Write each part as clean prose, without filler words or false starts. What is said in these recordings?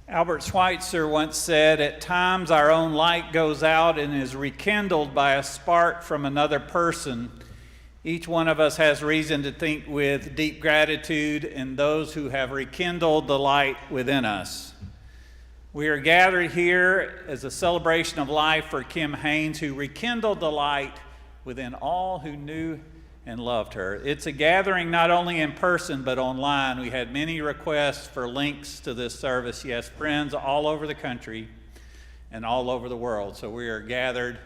Albert Schweitzer once said, "At times our own light goes out and is rekindled by a spark from another person. Each one of us has reason to think with deep gratitude in those who have rekindled the light within us." We are gathered here as a celebration of life for Kim Haynes, who rekindled the light within all who knew and loved her. It's a gathering not only in person but online. We had many requests for links to this service. Yes, friends all over the country and all over the world. So we are gathered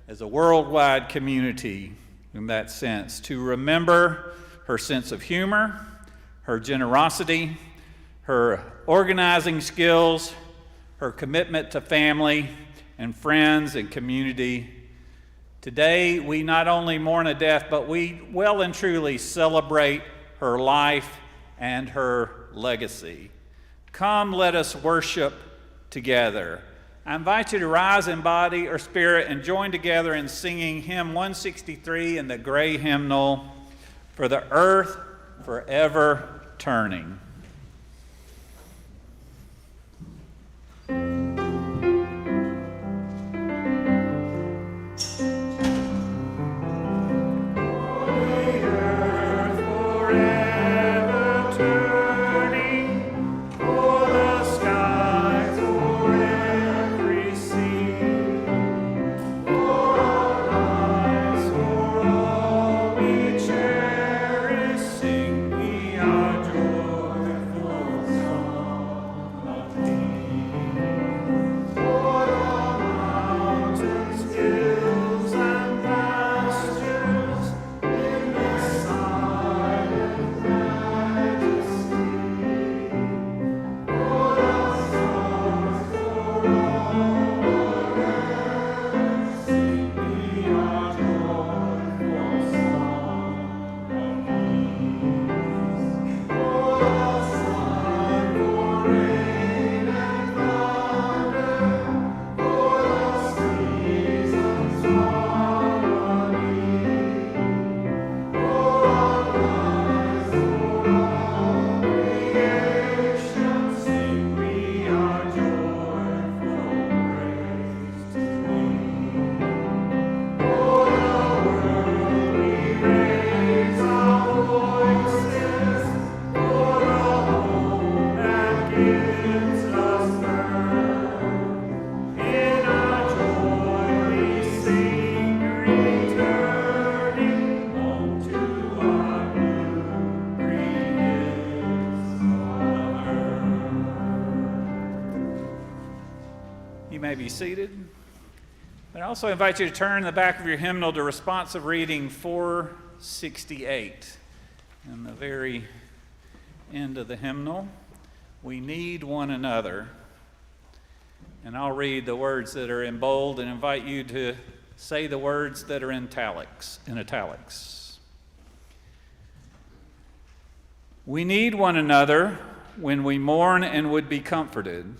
as a worldwide community in that sense to remember her sense of humor, her generosity, her organizing skills, her commitment to family and friends and community. Today, we not only mourn a death, but we well and truly celebrate her life and her legacy. Come, let us worship together. I invite you to rise in body or spirit and join together in singing hymn 163 in the gray hymnal, "For the Earth Forever Turning." Be seated. But I also invite you to turn the back of your hymnal to responsive reading 468. In the very end of the hymnal, "We need one another." And I'll read the words that are in bold and invite you to say the words that are in italics. "We need one another when we mourn and would be comforted.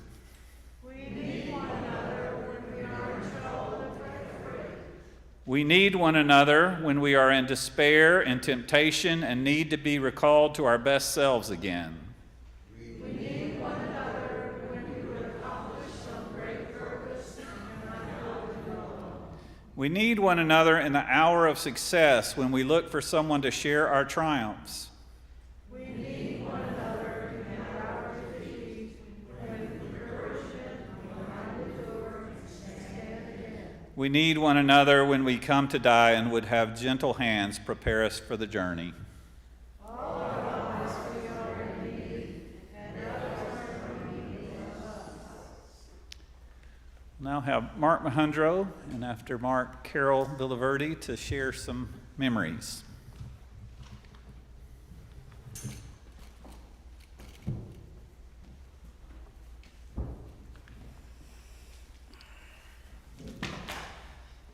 We need one another when we are in despair and temptation and need to be recalled to our best selves again. We need one another when we would accomplish some great purpose and are not alone. We need one another in the hour of success when we look for someone to share our triumphs. We need one another in the hour of defeat when encouragement behind the door and stand again. We need one another when we come to die and would have gentle hands prepare us for the journey. All our lives we are in need, and others are in need of us. Now have Mark Mahundro, and after Mark, Carol Villaverde to share some memories.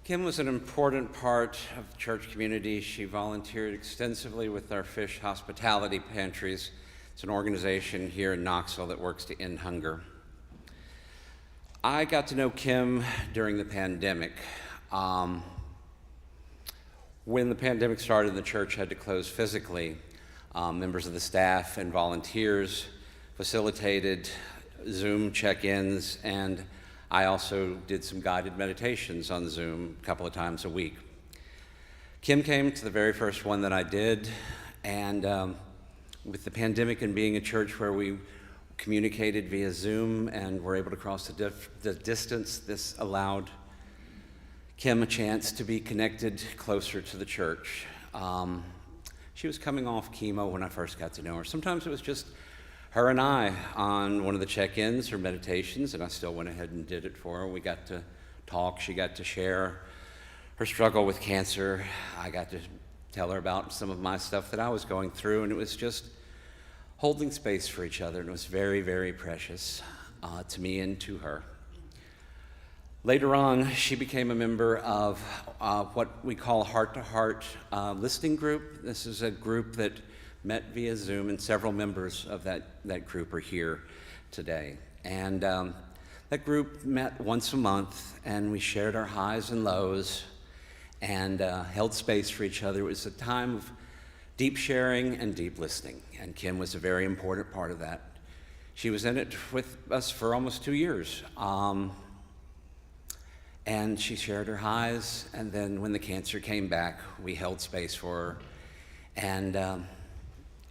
Kim was an important part of the church community. She volunteered extensively with our fish hospitality pantries. It's an organization here in Knoxville that works to end hunger. I got to know Kim during the pandemic. When the pandemic started, the church had to close physically. Members of the staff and volunteers facilitated Zoom check-ins, and I also did some guided meditations on Zoom a couple of times a week. Kim came to the very first one that I did, and with the pandemic and being a church where we communicated via Zoom and were able to cross the distance, this allowed Kim a chance to be connected closer to the church. She was coming off chemo when I first got to know her. Sometimes it was just her and I on one of the check-ins or meditations, and I still went ahead and did it for her. We got to talk. She got to share her struggle with cancer. I got to tell her about some of my stuff that I was going through, and it was just holding space for each other, and it was very, very precious to me and to her. Later on, she became a member of what we call a heart-to-heart listening group. This is a group that met via Zoom, and several members of that group are here today. And that group met once a month, and we shared our highs and lows and held space for each other. It was a time of deep sharing and deep listening, and Kim was a very important part of that. She was in it with us for almost 2 years. And she shared her highs, and then when the cancer came back, we held space for her. And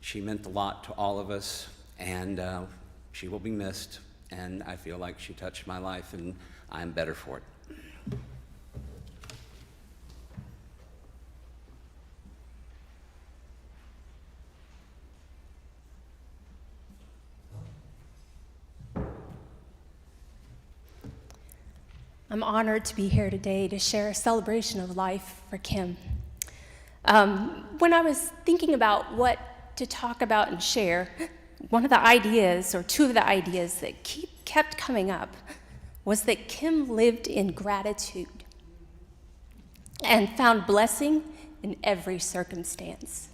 she meant a lot to all of us, and she will be missed, and I feel like she touched my life, and I'm better for it. I'm honored to be here today to share a celebration of life for Kim. When I was thinking about what to talk about and share, one of the ideas, or two of the ideas that kept coming up, was that Kim lived in gratitude and found blessing in every circumstance.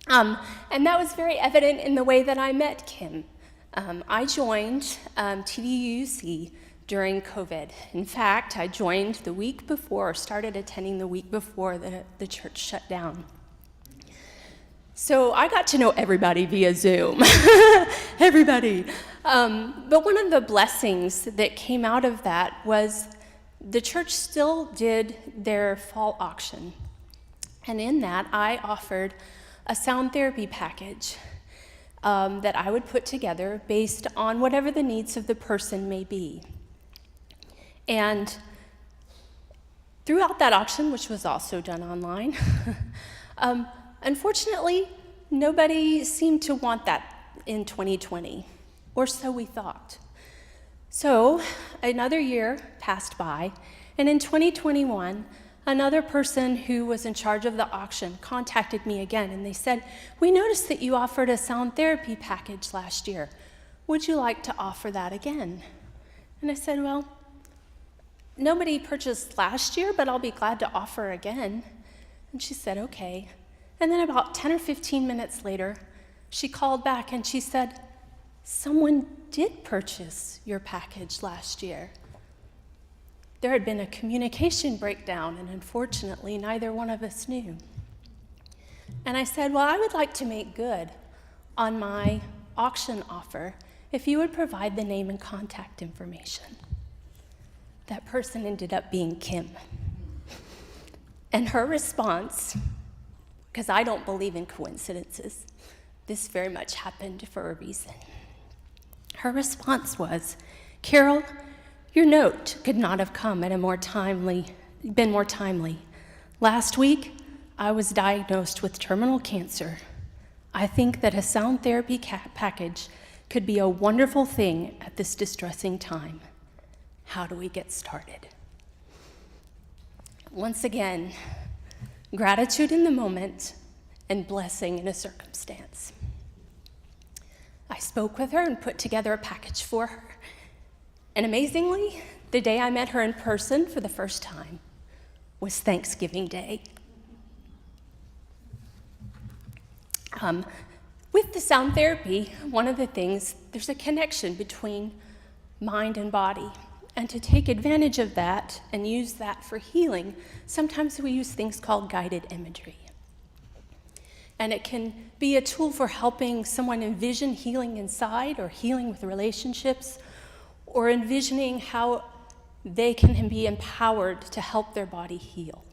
And that was very evident in the way that I met Kim. I joined TVUUC during COVID. In fact, I joined the week before, or started attending the week before the church shut down. So I got to know everybody via Zoom, everybody. But one of the blessings that came out of that was the church still did their fall auction. And in that, I offered a sound therapy package that I would put together based on whatever the needs of the person may be. And throughout that auction, which was also done online, unfortunately, nobody seemed to want that in 2020, or so we thought. So another year passed by, and in 2021, another person who was in charge of the auction contacted me again, and they said, "We noticed that you offered a sound therapy package last year. Would you like to offer that again?" And I said, "Well, nobody purchased last year, but I'll be glad to offer again." And she said, "Okay." And then about 10 or 15 minutes later, she called back and she said, "Someone did purchase your package last year." There had been a communication breakdown, and unfortunately, neither one of us knew. And I said, "Well, I would like to make good on my auction offer if you would provide the name and contact information." That person ended up being Kim. And her response, because I don't believe in coincidences, this very much happened for a reason. Her response was, "Carol, your note could not have come at been more timely. Last week, I was diagnosed with terminal cancer. I think that a sound therapy package could be a wonderful thing at this distressing time. How do we get started?" Once again, gratitude in the moment and blessing in a circumstance. I spoke with her and put together a package for her. And amazingly, the day I met her in person for the first time was Thanksgiving Day. With the sound therapy, one of the things, there's a connection between mind and body. And to take advantage of that and use that for healing, sometimes we use things called guided imagery. And it can be a tool for helping someone envision healing inside or healing with relationships, or envisioning how they can be empowered to help their body heal.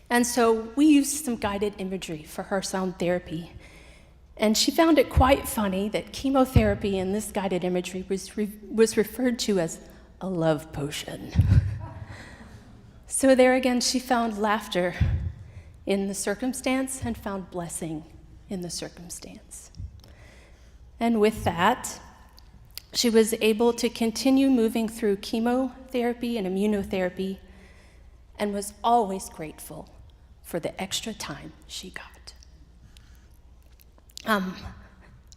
And so we used some guided imagery for her sound therapy. And she found it quite funny that chemotherapy in this guided imagery was referred to as a love potion. So there again, she found laughter in the circumstance and found blessing in the circumstance. And with that, she was able to continue moving through chemotherapy and immunotherapy, and was always grateful for the extra time she got.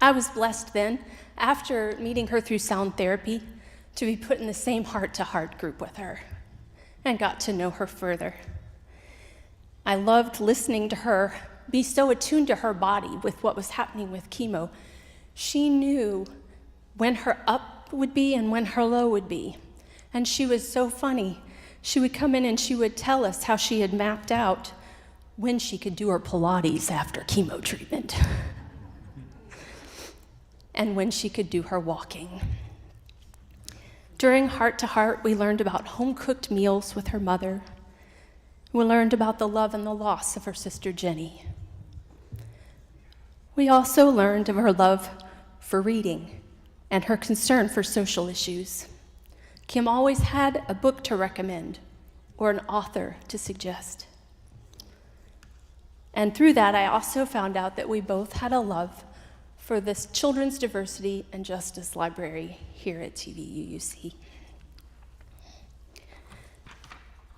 I was blessed then, after meeting her through sound therapy, to be put in the same heart-to-heart group with her and got to know her further. I loved listening to her be so attuned to her body with what was happening with chemo. She knew when her up would be and when her low would be. And she was so funny. She would come in and she would tell us how she had mapped out when she could do her Pilates after chemo treatment and when she could do her walking. During Heart to Heart, we learned about home-cooked meals with her mother. We learned about the love and the loss of her sister Jenny. We also learned of her love for reading and her concern for social issues. Kim always had a book to recommend or an author to suggest. And through that, I also found out that we both had a love for this Children's Diversity and Justice Library here at TVUUC.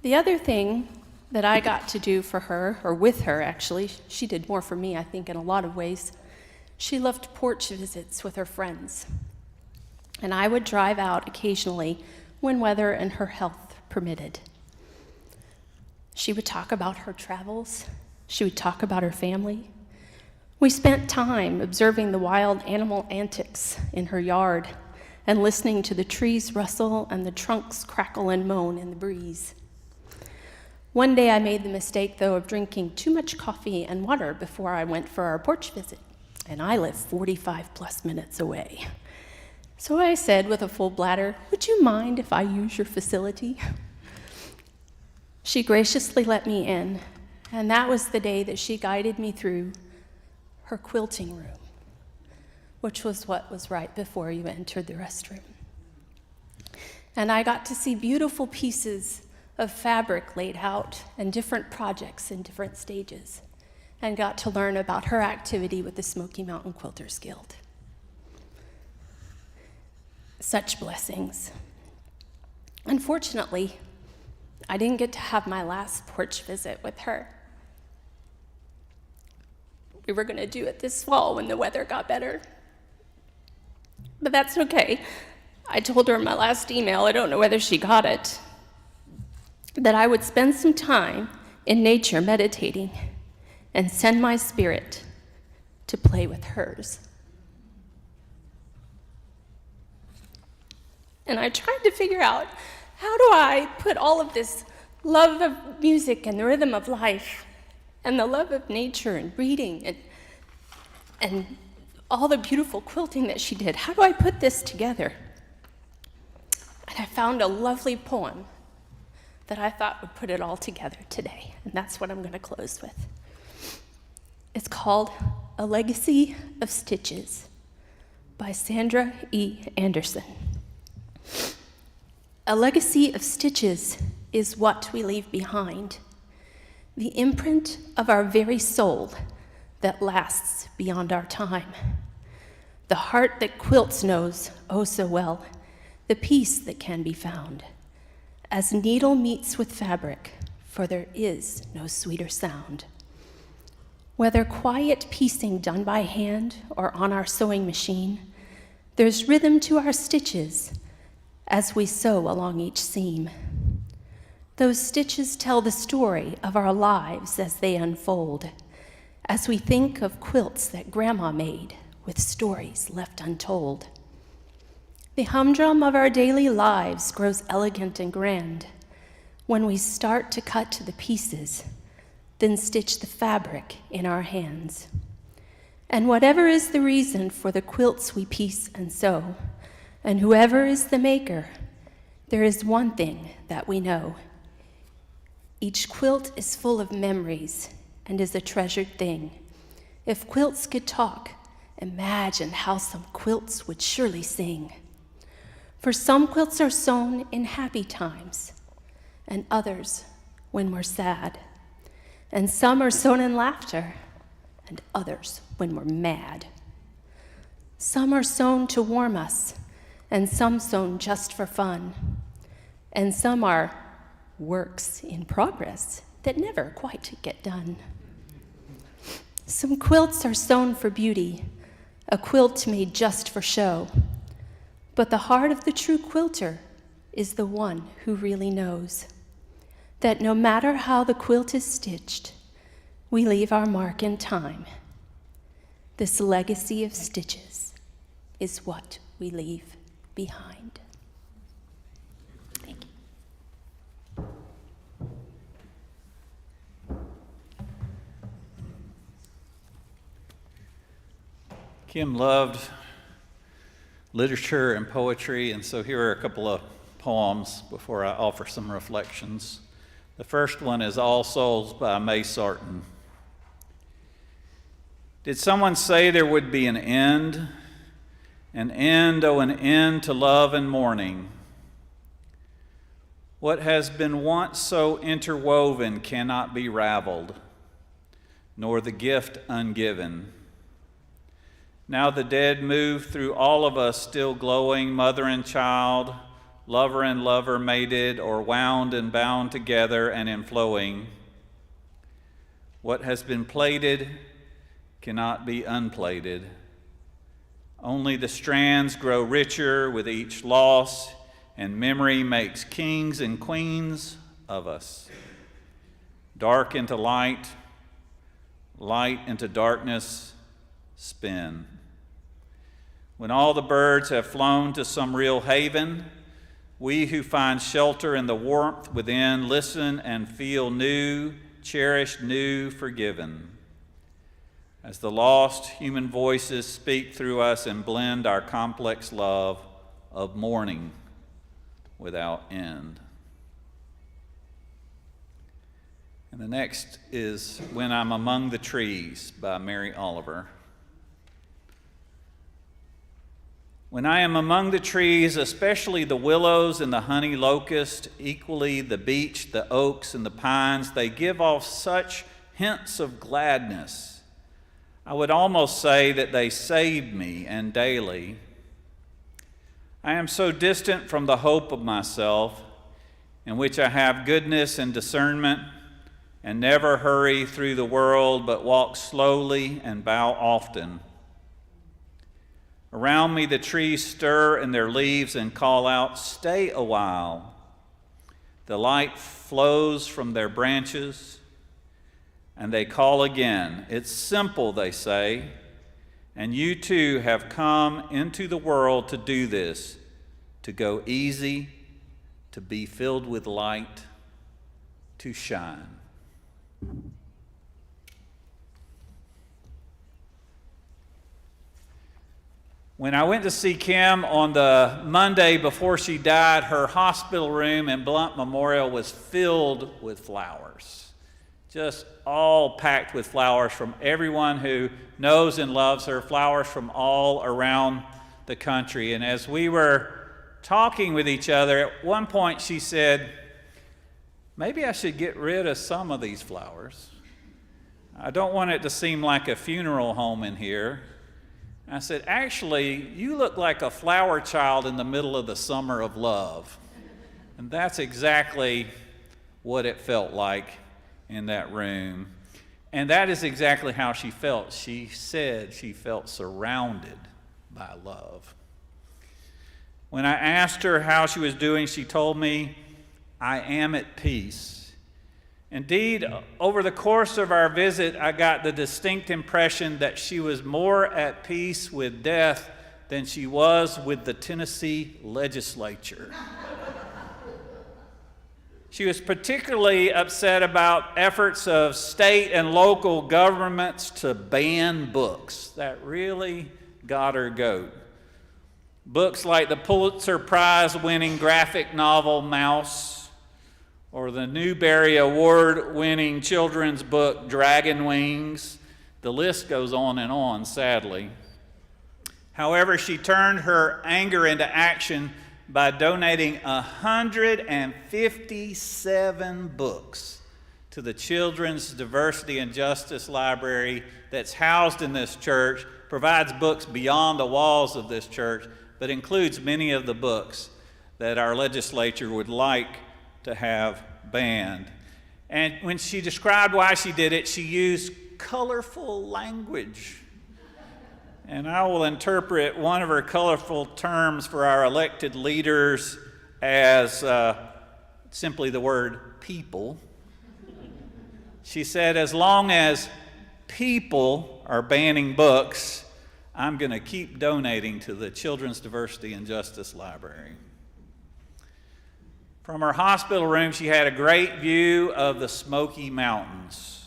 The other thing that I got to do for her, or with her actually, she did more for me, I think, in a lot of ways. She loved porch visits with her friends. And I would drive out occasionally when weather and her health permitted. She would talk about her travels. She would talk about her family. We spent time observing the wild animal antics in her yard and listening to the trees rustle and the trunks crackle and moan in the breeze. One day I made the mistake, though, of drinking too much coffee and water before I went for our porch visit, and I live 45 plus minutes away. So I said with a full bladder, "Would you mind if I use your facility?" She graciously let me in, and that was the day that she guided me through her quilting room, which was what was right before you entered the restroom. And I got to see beautiful pieces of fabric laid out and different projects in different stages, and got to learn about her activity with the Smoky Mountain Quilters Guild. Such blessings. Unfortunately, I didn't get to have my last porch visit with her. We were going to do it this fall when the weather got better. But that's okay. I told her in my last email, I don't know whether she got it, that I would spend some time in nature meditating and send my spirit to play with hers. And I tried to figure out, how do I put all of this love of music and the rhythm of life and the love of nature and reading and all the beautiful quilting that she did, how do I put this together? And I found a lovely poem that I thought would put it all together today, and that's what I'm going to close with. It's called A Legacy of Stitches by Sandra E. Anderson. A legacy of stitches is what we leave behind, the imprint of our very soul that lasts beyond our time. The heart that quilts knows, oh so well, the peace that can be found as needle meets with fabric, for there is no sweeter sound. Whether quiet piecing done by hand or on our sewing machine, there's rhythm to our stitches as we sew along each seam. Those stitches tell the story of our lives as they unfold, as we think of quilts that Grandma made with stories left untold. The humdrum of our daily lives grows elegant and grand when we start to cut to the pieces then stitch the fabric in our hands. And whatever is the reason for the quilts we piece and sew, and whoever is the maker, there is one thing that we know. Each quilt is full of memories and is a treasured thing. If quilts could talk, imagine how some quilts would surely sing. For some quilts are sewn in happy times, and others when we're sad. And some are sewn in laughter, and others when we're mad. Some are sewn to warm us, and some sewn just for fun. And some are works in progress that never quite get done. Some quilts are sewn for beauty, a quilt made just for show. But the heart of the true quilter is the one who really knows that no matter how the quilt is stitched, we leave our mark in time. This legacy of stitches is what we leave behind. Thank you. Kim loved literature and poetry, and so here are a couple of poems before I offer some reflections. The first one is All Souls by May Sarton. Did someone say there would be an end? An end, oh, an end to love and mourning. What has been once so interwoven cannot be raveled, nor the gift ungiven. Now the dead move through all of us, still glowing, mother and child, lover and lover mated, or wound and bound together and inflowing. What has been plaited cannot be unplaited. Only the strands grow richer with each loss, and memory makes kings and queens of us. Dark into light, light into darkness, spin. When all the birds have flown to some real haven, we who find shelter in the warmth within listen and feel new, cherished, new, forgiven. As the lost human voices speak through us and blend our complex love of mourning without end. And the next is When I'm Among the Trees by Mary Oliver. When I am among the trees, especially the willows and the honey locust, equally the beech, the oaks, and the pines, they give off such hints of gladness. I would almost say that they save me, and daily. I am so distant from the hope of myself, in which I have goodness and discernment, and never hurry through the world, but walk slowly and bow often. Around me the trees stir in their leaves and call out, "Stay a while." The light flows from their branches, and they call again. It's simple, they say, and you too have come into the world to do this, to go easy, to be filled with light, to shine. When I went to see Kim on the Monday before she died, her hospital room in Blount Memorial was filled with flowers. Just all packed with flowers from everyone who knows and loves her, flowers from all around the country. And as we were talking with each other, at one point she said, "Maybe I should get rid of some of these flowers. I don't want it to seem like a funeral home in here." I said, "Actually, you look like a flower child in the middle of the summer of love." And that's exactly what it felt like in that room. And that is exactly how she felt. She said she felt surrounded by love. When I asked her how she was doing, she told me, "I am at peace." Indeed, over the course of our visit, I got the distinct impression that she was more at peace with death than she was with the Tennessee legislature. She was particularly upset about efforts of state and local governments to ban books. That really got her goat. Books like the Pulitzer Prize-winning graphic novel Mouse, or the Newbery Award-winning children's book Dragon Wings. The list goes on, sadly. However, she turned her anger into action by donating 157 books to the Children's Diversity and Justice Library that's housed in this church, provides books beyond the walls of this church, but includes many of the books that our legislature would like to have banned. And when she described why she did it, she used colorful language. And I will interpret one of her colorful terms for our elected leaders as simply the word people. She said, as long as people are banning books, I'm going to keep donating to the Children's Diversity and Justice Library. From her hospital room, she had a great view of the Smoky Mountains,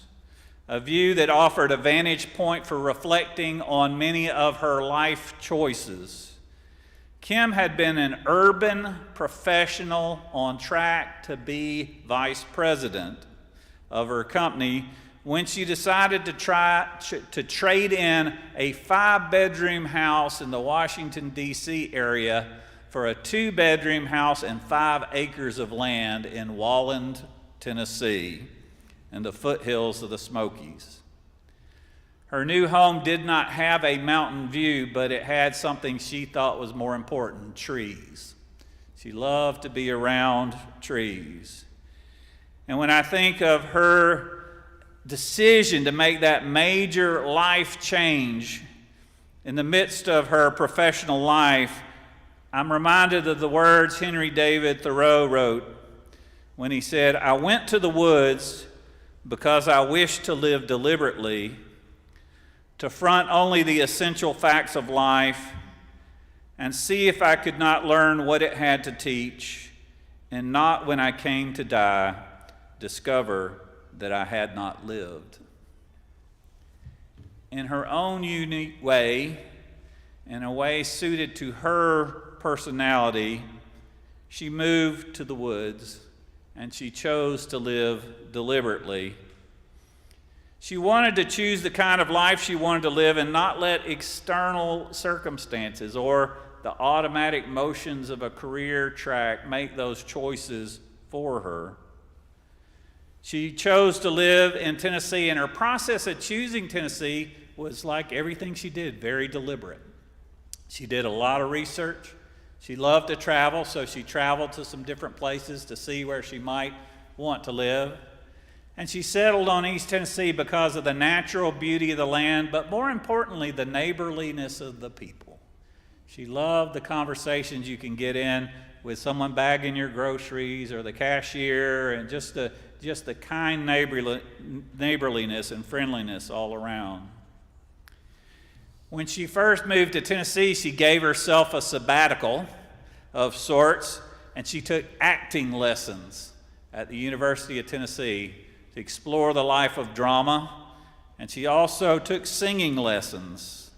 a view that offered a vantage point for reflecting on many of her life choices. Kim had been an urban professional on track to be vice president of her company when she decided to trade in a 5-bedroom house in the Washington, D.C. area for a 2-bedroom house and 5 acres of land in Walland, Tennessee, in the foothills of the Smokies. Her new home did not have a mountain view, but it had something she thought was more important: trees. She loved to be around trees. And when I think of her decision to make that major life change in the midst of her professional life, I'm reminded of the words Henry David Thoreau wrote when he said, "I went to the woods because I wished to live deliberately, to front only the essential facts of life, and see if I could not learn what it had to teach, and not when I came to die, discover that I had not lived." In her own unique way, in a way suited to her personality, she moved to the woods, and she chose to live deliberately. She wanted to choose the kind of life she wanted to live and not let external circumstances or the automatic motions of a career track make those choices for her. She chose to live in Tennessee, and her process of choosing Tennessee was, like everything she did, very deliberate. She did a lot of research. She loved to travel, so she traveled to some different places to see where she might want to live. And she settled on East Tennessee because of the natural beauty of the land, but more importantly, the neighborliness of the people. She loved the conversations you can get in with someone bagging your groceries or the cashier, and just the kind neighborliness and friendliness all around. When she first moved to Tennessee, she gave herself a sabbatical of sorts, and she took acting lessons at the University of Tennessee to explore the life of drama, and she also took singing lessons.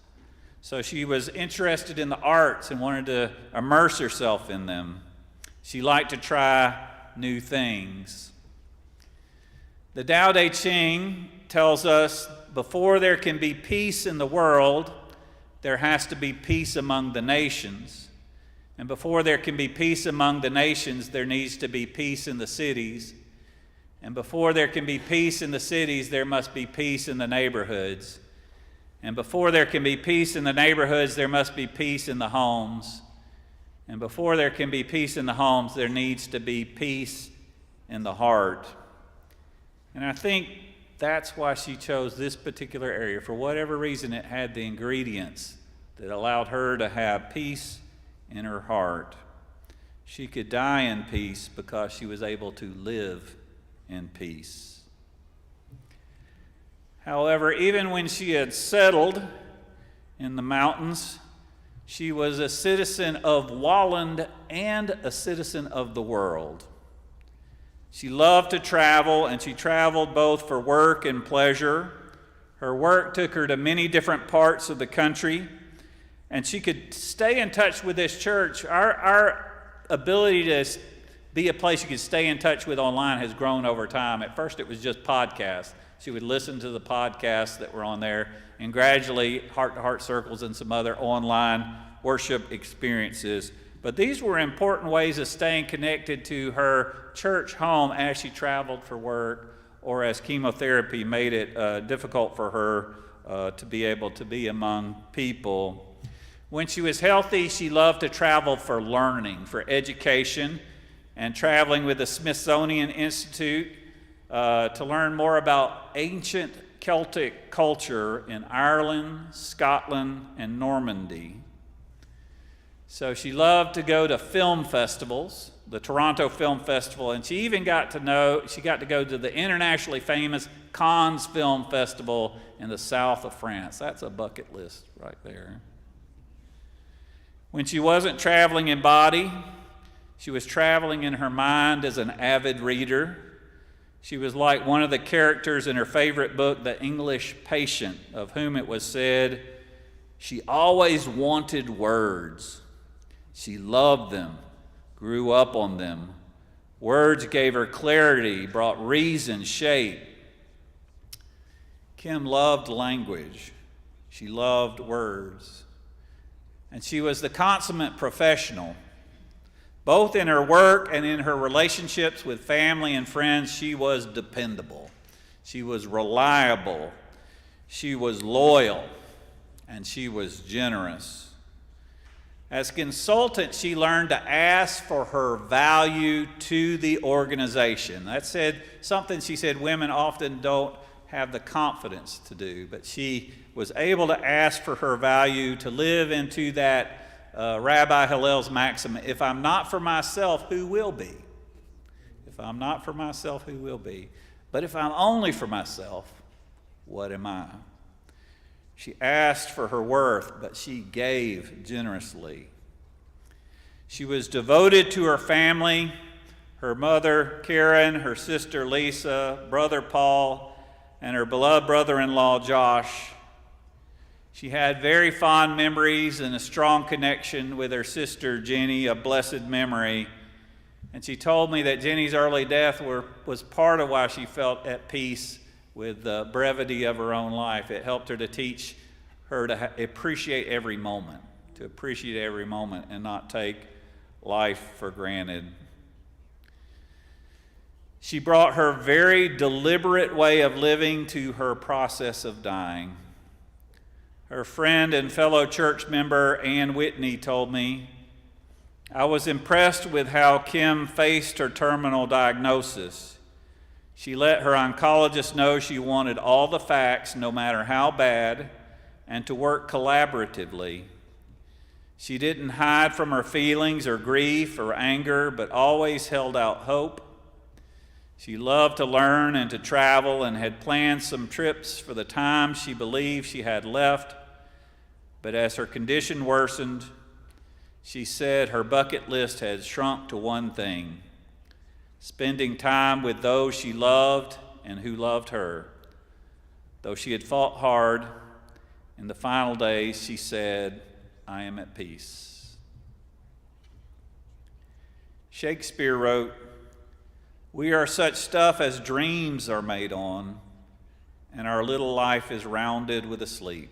So she was interested in the arts and wanted to immerse herself in them. She liked to try new things. The Tao Te Ching tells us before there can be peace in the world, there has to be peace among the nations. And before there can be peace among the nations, there needs to be peace in the cities. And before there can be peace in the cities, there must be peace in the neighborhoods. And before there can be peace in the neighborhoods, there must be peace in the homes. And before there can be peace in the homes, there needs to be peace in the heart. And I think that's why she chose this particular area. For whatever reason, it had the ingredients that allowed her to have peace in her heart. She could die in peace because she was able to live in peace. However, even when she had settled in the mountains, she was a citizen of Walland and a citizen of the world. She loved to travel, and she traveled both for work and pleasure. Her work took her to many different parts of the country, and she could stay in touch with this church. Our ability to be a place you could stay in touch with online has grown over time. At first, it was just podcasts. She would listen to the podcasts that were on there, and gradually, heart-to-heart circles and some other online worship experiences. But these were important ways of staying connected to her church home as she traveled for work, or as chemotherapy made it difficult for her to be able to be among people. When she was healthy, she loved to travel for learning, for education, and traveling with the Smithsonian Institute to learn more about ancient Celtic culture in Ireland, Scotland, and Normandy. So she loved to go to film festivals, the Toronto Film Festival, and she got to go to the internationally famous Cannes Film Festival in the south of France. That's a bucket list right there. When she wasn't traveling in body, she was traveling in her mind as an avid reader. She was like one of the characters in her favorite book, The English Patient, of whom it was said, "She always wanted words. She loved them, grew up on them. Words gave her clarity, brought reason, shape." Kim loved language. She loved words. And she was the consummate professional. Both in her work and in her relationships with family and friends, she was dependable. She was reliable. She was loyal. And she was generous. As consultant, she learned to ask for her value to the organization. That's something she said women often don't have the confidence to do, but she was able to ask for her value, to live into that Rabbi Hillel's maxim, if I'm not for myself, who will be? If I'm not for myself, who will be? But if I'm only for myself, what am I? She asked for her worth, but she gave generously. She was devoted to her family, her mother, Karen, her sister, Lisa, brother, Paul, and her beloved brother-in-law, Josh. She had very fond memories and a strong connection with her sister, Jenny, a blessed memory. And she told me that Jenny's early death was part of why she felt at peace with the brevity of her own life. It helped her to teach her to appreciate every moment, and not take life for granted. She brought her very deliberate way of living to her process of dying. Her friend and fellow church member Ann Whitney told me, "I was impressed with how Kim faced her terminal diagnosis. She let her oncologist know she wanted all the facts, no matter how bad, and to work collaboratively. She didn't hide from her feelings or grief or anger, but always held out hope. She loved to learn and to travel and had planned some trips for the time she believed she had left. But as her condition worsened, she said her bucket list had shrunk to one thing: spending time with those she loved and who loved her. Though she had fought hard, in the final days she said, 'I am at peace.'" Shakespeare wrote, "We are such stuff as dreams are made on, and our little life is rounded with a sleep."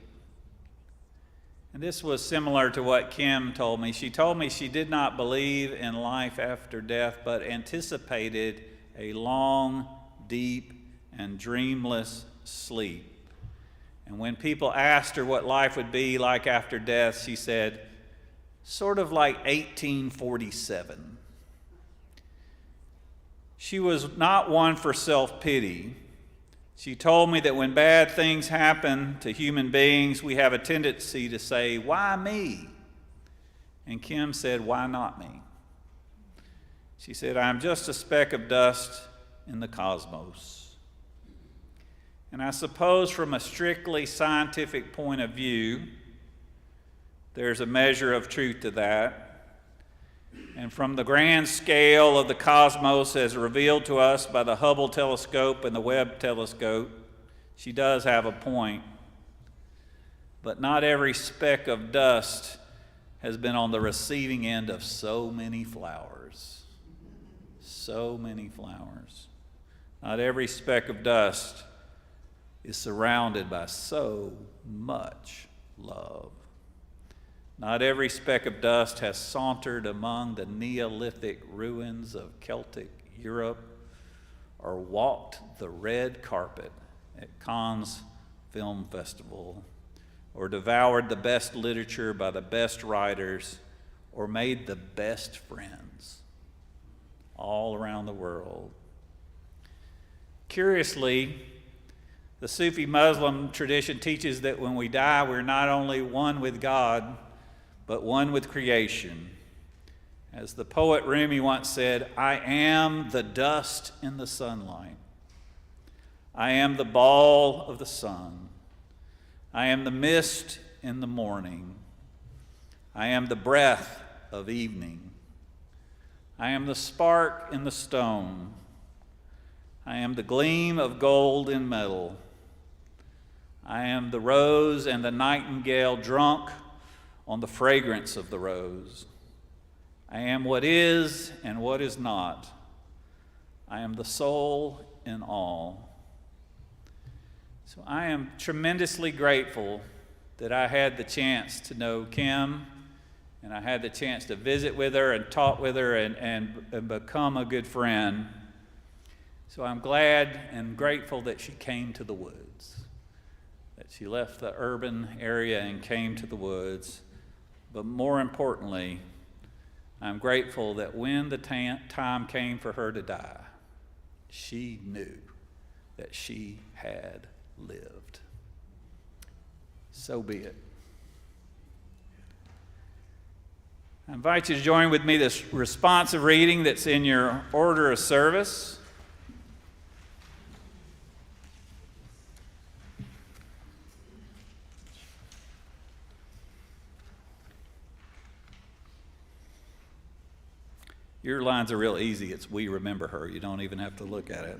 And this was similar to what Kim told me. She told me she did not believe in life after death, but anticipated a long, deep, and dreamless sleep. And when people asked her what life would be like after death, she said, "Sort of like 1847. She was not one for self-pity. She told me that when bad things happen to human beings, we have a tendency to say, "Why me?" And Kim said, "Why not me?" She said, "I'm just a speck of dust in the cosmos." And I suppose from a strictly scientific point of view, there's a measure of truth to that. and from the grand scale of the cosmos as revealed to us by the Hubble telescope and the Webb telescope, she does have a point. But not every speck of dust has been on the receiving end of so many flowers. So many flowers. Not every speck of dust is surrounded by so much love. Not every speck of dust has sauntered among the Neolithic ruins of Celtic Europe or walked the red carpet at Cannes Film Festival, or devoured the best literature by the best writers, or made the best friends all around the world. Curiously, the Sufi Muslim tradition teaches that when we die, we're not only one with God, but one with creation. As the poet Rumi once said, I am the dust in the sunlight. I am the ball of the sun. I am the mist in the morning. I am the breath of evening. I am the spark in the stone. I am the gleam of gold in metal. I am the rose and the nightingale drunk on the fragrance of the rose. I am what is and what is not. I am the soul in all. So I am tremendously grateful that I had the chance to know Kim, and I had the chance to visit with her and talk with her and become a good friend. So I'm glad and grateful that she came to the woods, that she left the urban area and came to the woods. But more importantly, I'm grateful that when the time came for her to die, she knew that she had lived. So be it. I invite you to join with me this responsive reading that's in your order of service. Your lines are real easy. It's we remember her. You don't even have to look at it.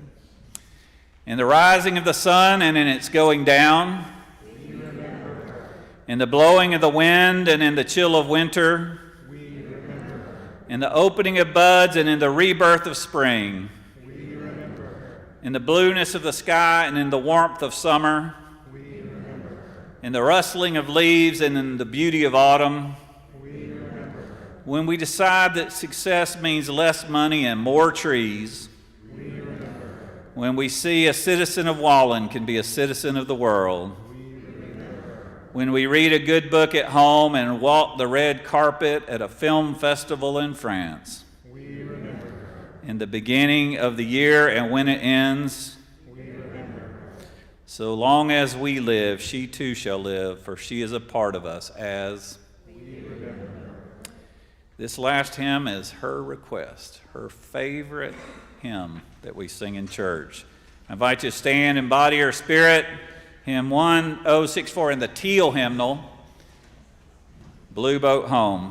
In the rising of the sun and in its going down, we remember her. In the blowing of the wind and in the chill of winter, we remember her. In the opening of buds and in the rebirth of spring, we remember her. In the blueness of the sky and in the warmth of summer, we remember her. In the rustling of leaves and in the beauty of autumn, when we decide that success means less money and more trees, we remember. When we see a citizen of Wallen can be a citizen of the world, we remember. When we read a good book at home and walk the red carpet at a film festival in France, we remember. In the beginning of the year and when it ends, we remember. So long as we live, she too shall live, for she is a part of us as we remember. This last hymn is her request, her favorite hymn that we sing in church. I invite you to stand and body her spirit. Hymn 1064 in the teal hymnal, Blue Boat Home.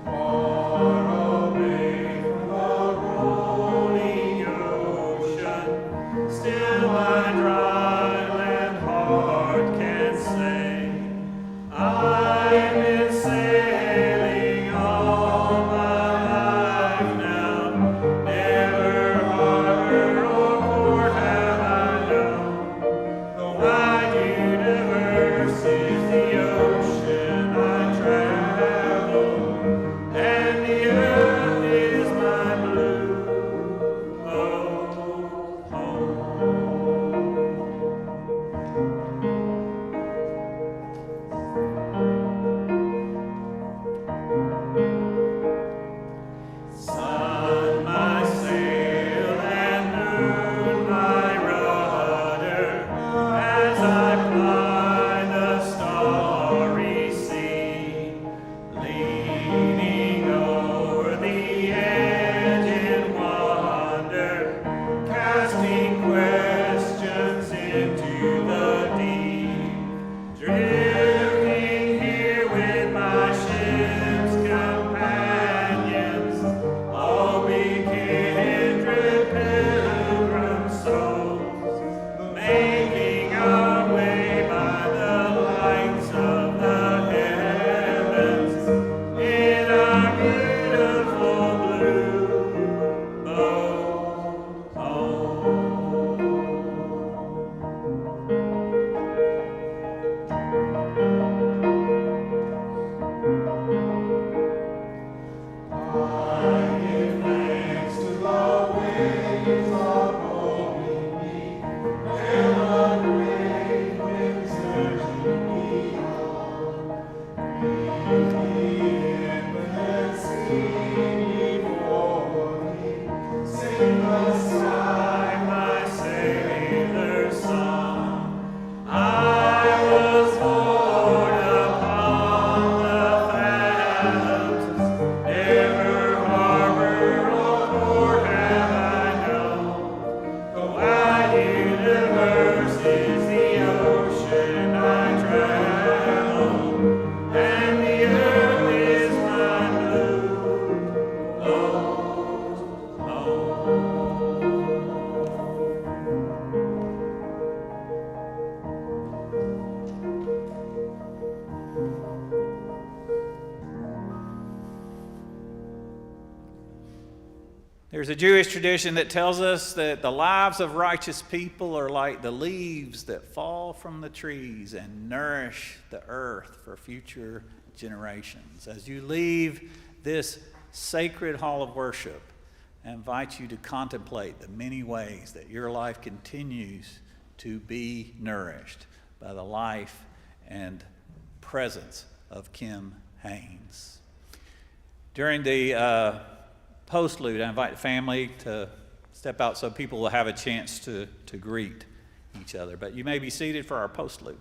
Far away from the rolling ocean, There's a Jewish tradition that tells us that the lives of righteous people are like the leaves that fall from the trees and nourish the earth for future generations. As you leave this sacred hall of worship, I invite you to contemplate the many ways that your life continues to be nourished by the life and presence of Kim Haynes. During the postlude, I invite the family to step out so people will have a chance to greet each other. But you may be seated for our postlude.